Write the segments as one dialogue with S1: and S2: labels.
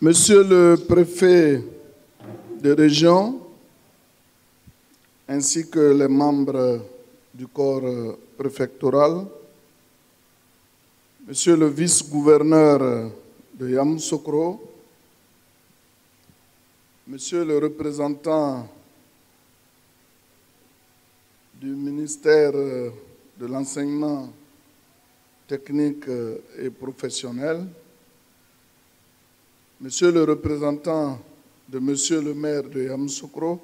S1: Monsieur le préfet de région, ainsi que les membres du corps préfectoral, Monsieur le vice-gouverneur de Yamoussoukro, Monsieur le représentant du ministère de l'enseignement technique et professionnel, Monsieur le représentant de Monsieur le maire de Yamoussoukro,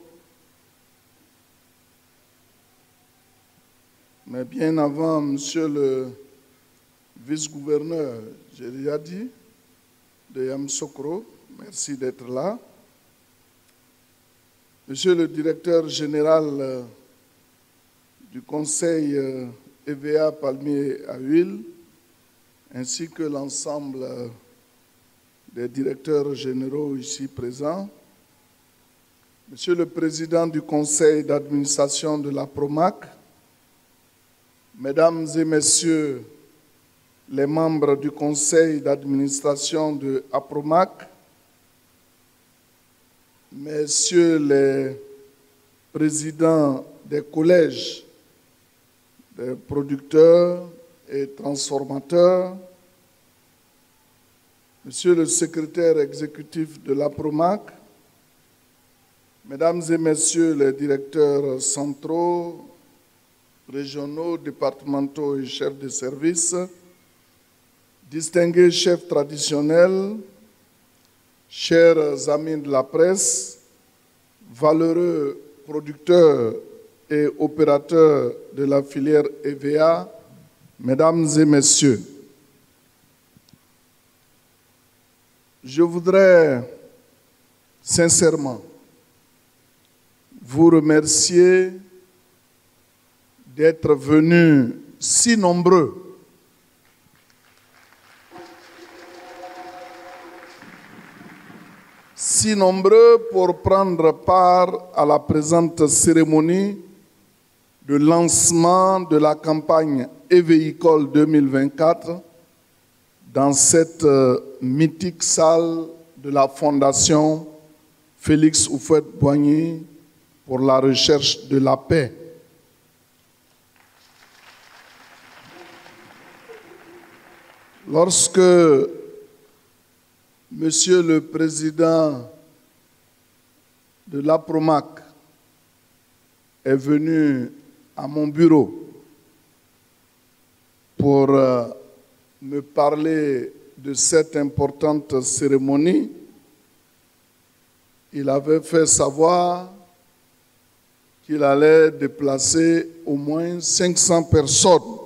S1: mais bien avant Monsieur le vice-gouverneur, j'ai déjà dit, de Yamoussoukro, merci d'être là. Monsieur le directeur général du conseil EVA Palmier à Huile, ainsi que l'ensemble des directeurs généraux ici présents, Monsieur le président du conseil d'administration de la PROMAC, Mesdames et Messieurs les membres du conseil d'administration de APROMAC, Messieurs les présidents des collèges des producteurs et transformateurs, Monsieur le secrétaire exécutif de l'APROMAC, Mesdames et Messieurs les directeurs centraux, régionaux, départementaux et chefs de service, distingués chefs traditionnels, chers amis de la presse, valeureux producteurs et opérateurs de la filière EVA, Mesdames et Messieurs, je voudrais sincèrement vous remercier d'être venus si nombreux pour prendre part à la présente cérémonie de lancement de la campagne EVICOL 2024 dans cette mythique salle de la Fondation Félix Houphouët-Boigny pour la recherche de la paix. Lorsque Monsieur le Président de l'APROMAC est venu à mon bureau pour me parler de cette importante cérémonie, il avait fait savoir qu'il allait déplacer au moins 500 personnes.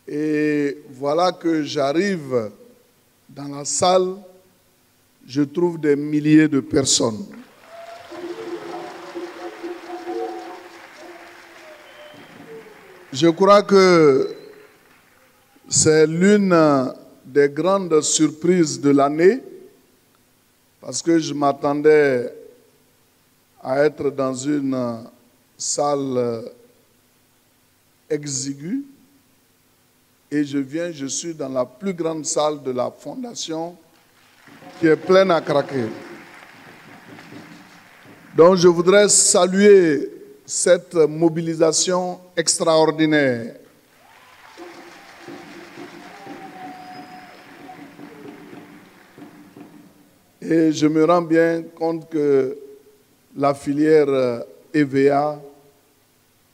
S1: Et voilà que j'arrive dans la salle, je trouve des milliers de personnes. Je crois que c'est l'une des grandes surprises de l'année, parce que je m'attendais à être dans une salle exiguë, et je suis dans la plus grande salle de la Fondation qui est pleine à craquer. Donc je voudrais saluer cette mobilisation extraordinaire. Et je me rends bien compte que la filière EVA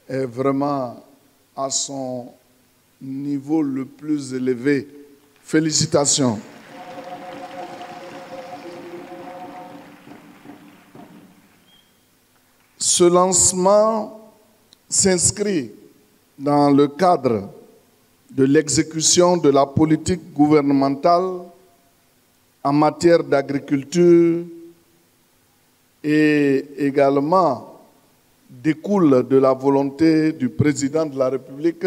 S1: est vraiment à son niveau le plus élevé. Félicitations. Ce lancement s'inscrit dans le cadre de l'exécution de la politique gouvernementale en matière d'agriculture et également découle de la volonté du président de la République,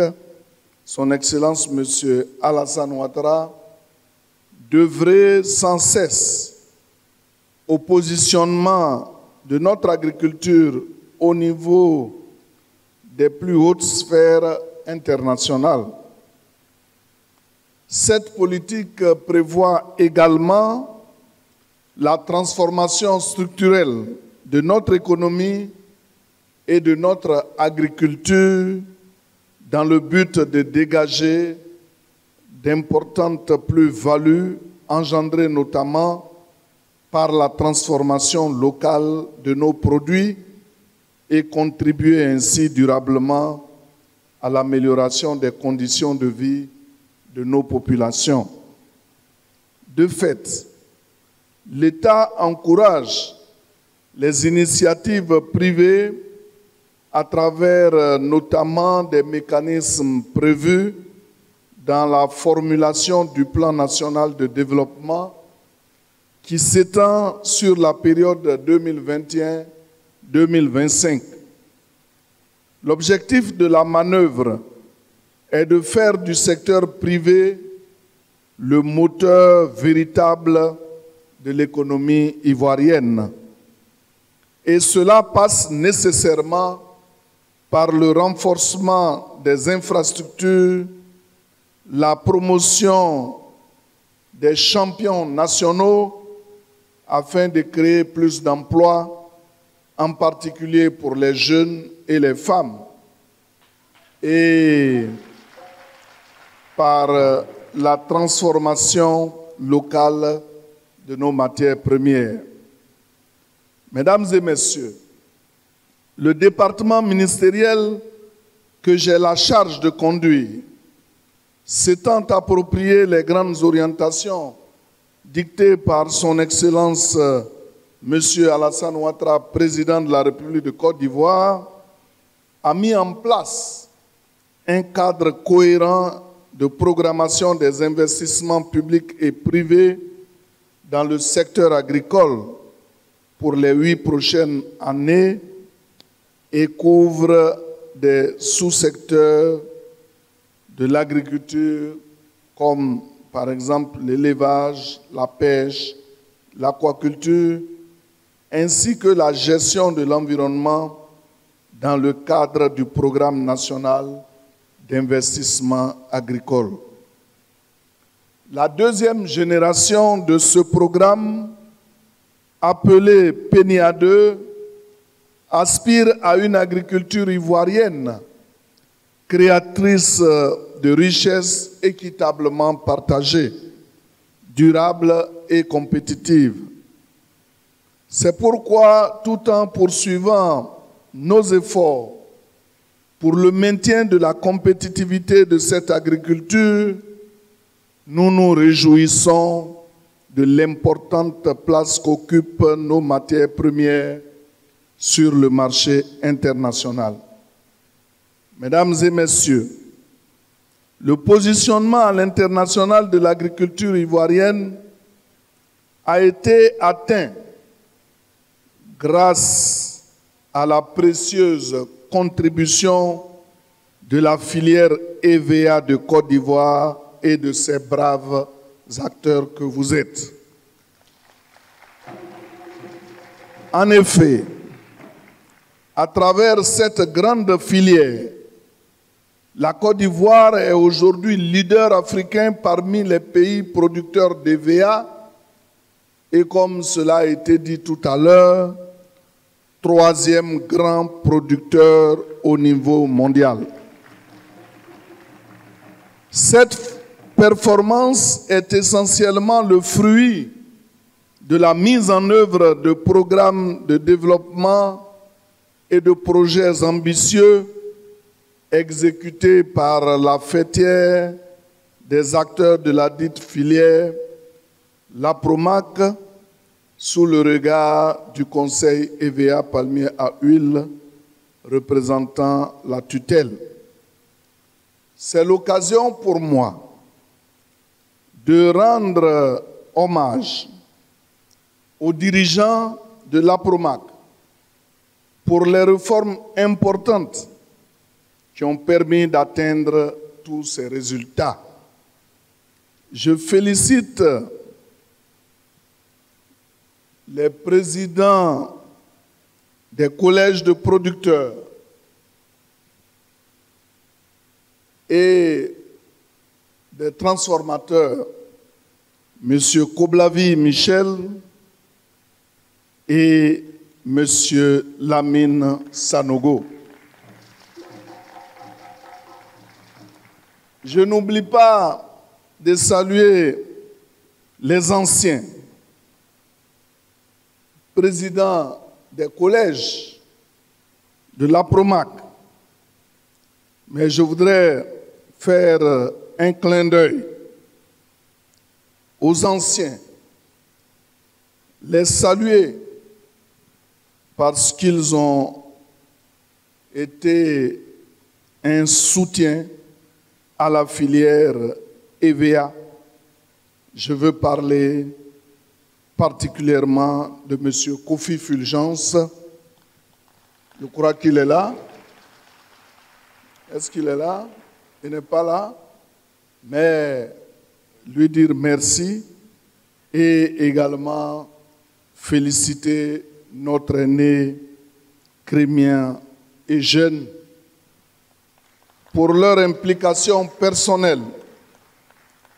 S1: Son Excellence M. Alassane Ouattara, d'œuvrer sans cesse au positionnement de notre agriculture au niveau des plus hautes sphères internationales. Cette politique prévoit également la transformation structurelle de notre économie et de notre agriculture dans le but de dégager d'importantes plus-values engendrées notamment par la transformation locale de nos produits et contribuer ainsi durablement à l'amélioration des conditions de vie de nos populations. De fait, l'État encourage les initiatives privées à travers notamment des mécanismes prévus dans la formulation du plan national de développement qui s'étend sur la période 2021-2025. L'objectif de la manœuvre est de faire du secteur privé le moteur véritable de l'économie ivoirienne. Et cela passe nécessairement par le renforcement des infrastructures, la promotion des champions nationaux afin de créer plus d'emplois, en particulier pour les jeunes et les femmes, et par la transformation locale de nos matières premières. Mesdames et messieurs, le département ministériel que j'ai la charge de conduire s'étant approprié les grandes orientations dictées par son Excellence M. Alassane Ouattara, président de la République de Côte d'Ivoire, a mis en place un cadre cohérent de programmation des investissements publics et privés dans le secteur agricole pour les 8 prochaines années et couvre des sous-secteurs de l'agriculture comme par exemple l'élevage, la pêche, l'aquaculture, ainsi que la gestion de l'environnement dans le cadre du programme national d'investissement agricole. La deuxième génération de ce programme, appelé PENIA 2, aspire à une agriculture ivoirienne créatrice de richesses équitablement partagées, durable et compétitive. C'est pourquoi, tout en poursuivant nos efforts pour le maintien de la compétitivité de cette agriculture, nous nous réjouissons de l'importante place qu'occupent nos matières premières sur le marché international. Mesdames et messieurs, le positionnement à l'international de l'agriculture ivoirienne a été atteint grâce à la précieuse contribution de la filière EVA de Côte d'Ivoire et de ces braves acteurs que vous êtes. En effet, à travers cette grande filière, la Côte d'Ivoire est aujourd'hui leader africain parmi les pays producteurs d'EVA et, comme cela a été dit tout à l'heure, 3e grand producteur au niveau mondial. Cette performance est essentiellement le fruit de la mise en œuvre de programmes de développement et de projets ambitieux exécutés par la fêtière des acteurs de la dite filière, l'APROMAC, sous le regard du Conseil EVA palmier à huile représentant la tutelle. C'est l'occasion pour moi de rendre hommage aux dirigeants de l'APROMAC pour les réformes importantes qui ont permis d'atteindre tous ces résultats. Je félicite les présidents des collèges de producteurs et des transformateurs, M. Koblavi Michel et M. Lamine Sanogo. Je n'oublie pas de saluer les anciens présidents des collèges de l'APROMAC, mais je voudrais faire un clin d'œil aux anciens, les saluer parce qu'ils ont été un soutien à la filière EVA. Je veux parler particulièrement de M. Kofi Fulgence. Je crois qu'il est là. Est-ce qu'il est là? Il n'est pas là. Mais lui dire merci et également féliciter notre aîné crémien et jeune pour leur implication personnelle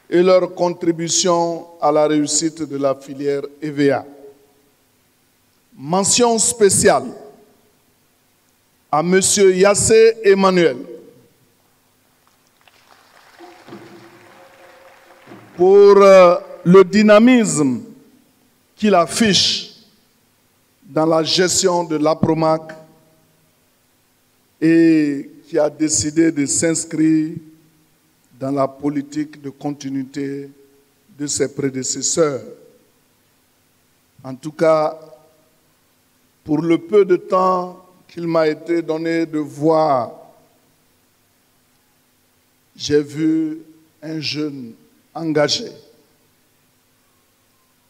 S1: et leur contribution à la réussite de la filière EVA. Mention spéciale à M. Yassé Emmanuel pour le dynamisme qu'il affiche dans la gestion de l'APROMAC et qui a décidé de s'inscrire dans la politique de continuité de ses prédécesseurs. En tout cas, pour le peu de temps qu'il m'a été donné de voir, j'ai vu un jeune engagé,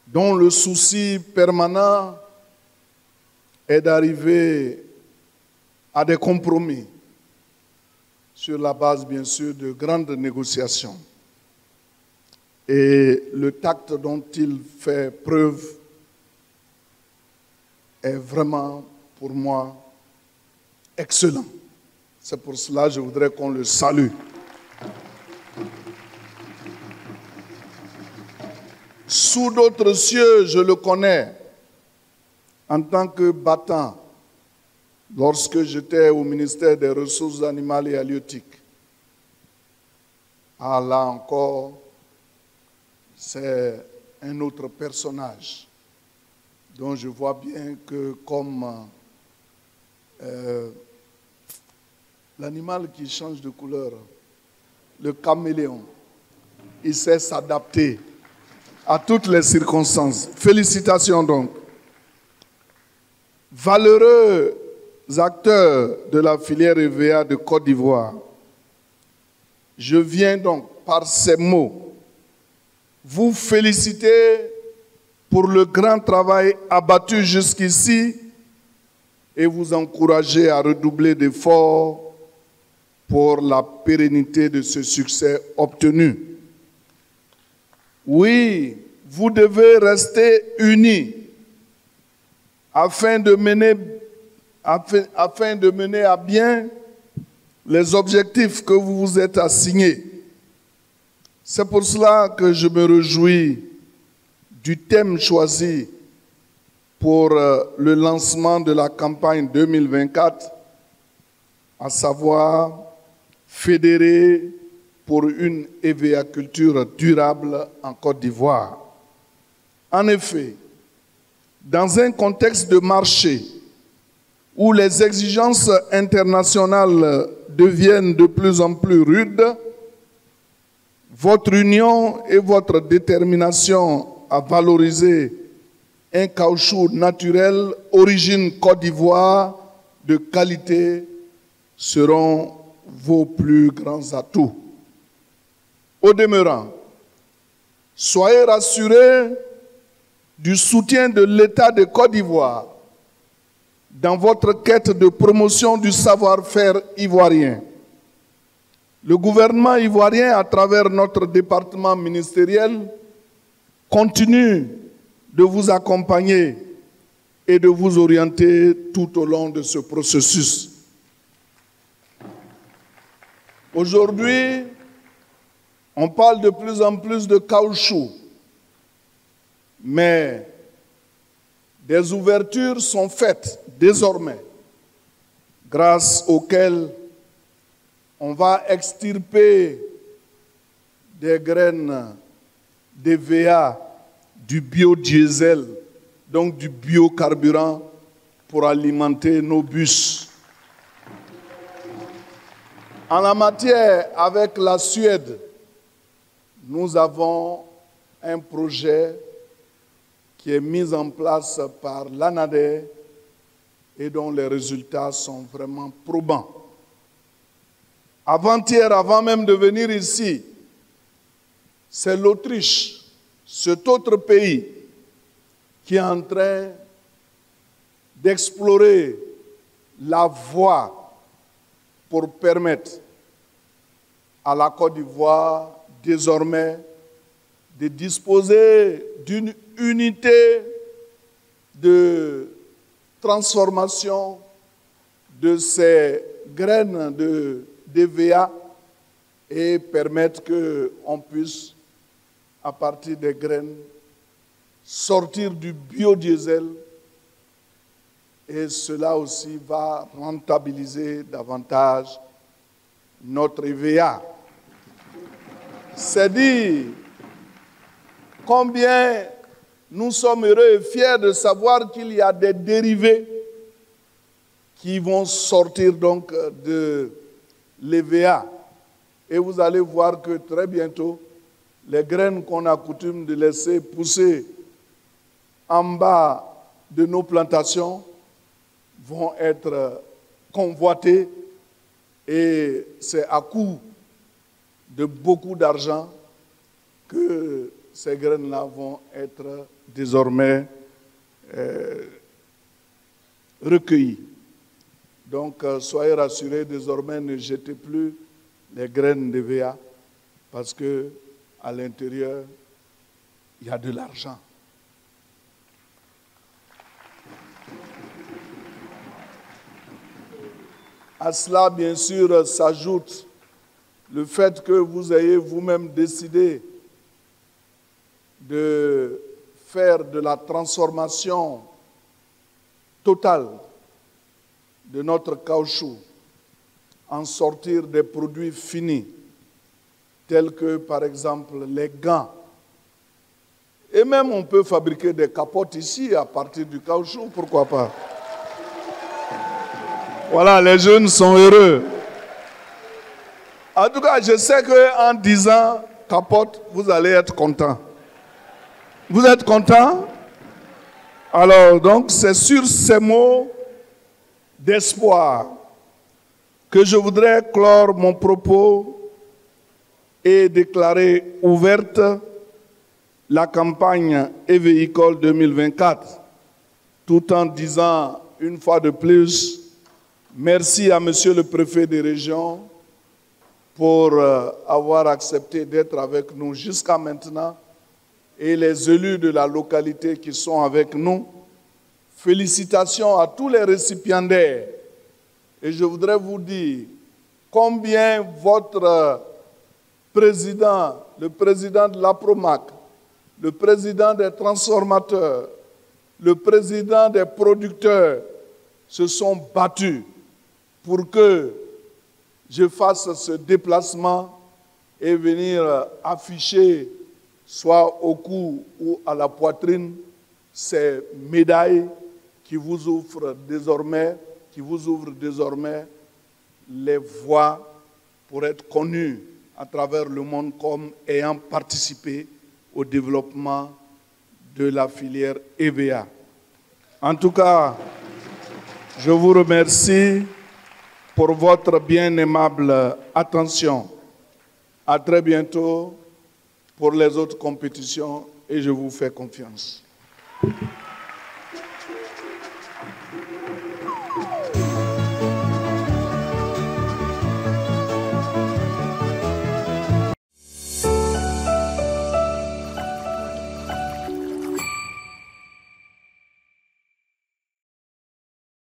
S1: dont le souci permanent est d'arriver à des compromis sur la base, bien sûr, de grandes négociations. Et le tact dont il fait preuve est vraiment, pour moi, excellent. C'est pour cela que je voudrais qu'on le salue. Sous d'autres cieux, je le connais en tant que battant lorsque j'étais au ministère des Ressources animales et halieutiques. Ah, là encore, c'est un autre personnage dont je vois bien que comme l'animal qui change de couleur, le caméléon, il sait s'adapter à toutes les circonstances. Félicitations donc. Valeureux acteurs de la filière EVA de Côte d'Ivoire, je viens donc par ces mots vous féliciter pour le grand travail abattu jusqu'ici et vous encourager à redoubler d'efforts pour la pérennité de ce succès obtenu. Oui, vous devez rester unis afin de mener à bien les objectifs que vous vous êtes assignés. C'est pour cela que je me réjouis du thème choisi pour le lancement de la campagne 2024, à savoir fédérer pour une évéaculture durable en Côte d'Ivoire. En effet, dans un contexte de marché où les exigences internationales deviennent de plus en plus rudes, votre union et votre détermination à valoriser un caoutchouc naturel origine Côte d'Ivoire de qualité seront vos plus grands atouts. Au demeurant, soyez rassurés du soutien de l'État de Côte d'Ivoire dans votre quête de promotion du savoir-faire ivoirien. Le gouvernement ivoirien, à travers notre département ministériel, continue de vous accompagner et de vous orienter tout au long de ce processus. Aujourd'hui, On parle de plus en plus de caoutchouc, mais des ouvertures sont faites désormais, grâce auxquelles on va extirper des graines d'EVA, du biodiesel, donc du biocarburant, pour alimenter nos bus. En la matière, avec la Suède, nous avons un projet qui est mis en place par l'ANADER et dont les résultats sont vraiment probants. Avant-hier, avant même de venir ici, c'est l'Autriche, cet autre pays, qui est en train d'explorer la voie pour permettre à la Côte d'Ivoire désormais de disposer d'une unité de transformation de ces graines de DVA et permettre qu'on puisse, à partir des graines, sortir du biodiesel. Et cela aussi va rentabiliser davantage notre EVA. C'est dire combien nous sommes heureux et fiers de savoir qu'il y a des dérivés qui vont sortir donc de l'EVA. Et vous allez voir que très bientôt, les graines qu'on a coutume de laisser pousser en bas de nos plantations vont être convoitées et c'est à coût de beaucoup d'argent que ces graines-là vont être désormais recueillies. Donc, soyez rassurés, désormais, ne jetez plus les graines de VA parce qu'à l'intérieur, il y a de l'argent. À cela, bien sûr, s'ajoute le fait que vous ayez vous-même décidé de faire de la transformation totale de notre caoutchouc, en sortir des produits finis, tels que, par exemple, les gants. Et même, on peut fabriquer des capotes ici à partir du caoutchouc, pourquoi pas? Voilà, les jeunes sont heureux. En tout cas, je sais qu'en disant capote, vous allez être contents. Vous êtes contents? Alors, donc, c'est sur ces mots d'espoir que je voudrais clore mon propos et déclarer ouverte la campagne EVEICOL 2024, tout en disant une fois de plus merci à Monsieur le Préfet des régions pour avoir accepté d'être avec nous jusqu'à maintenant et les élus de la localité qui sont avec nous. Félicitations à tous les récipiendaires. Et je voudrais vous dire combien votre président, le président de l'APROMAC, le président des transformateurs, le président des producteurs se sont battus pour que je fasse ce déplacement et venir afficher, soit au cou ou à la poitrine, ces médailles qui vous ouvrent désormais les voies pour être connus à travers le monde comme ayant participé au développement de la filière EVA. En tout cas, je vous remercie pour votre bien aimable attention. À très bientôt pour les autres compétitions et je vous fais confiance.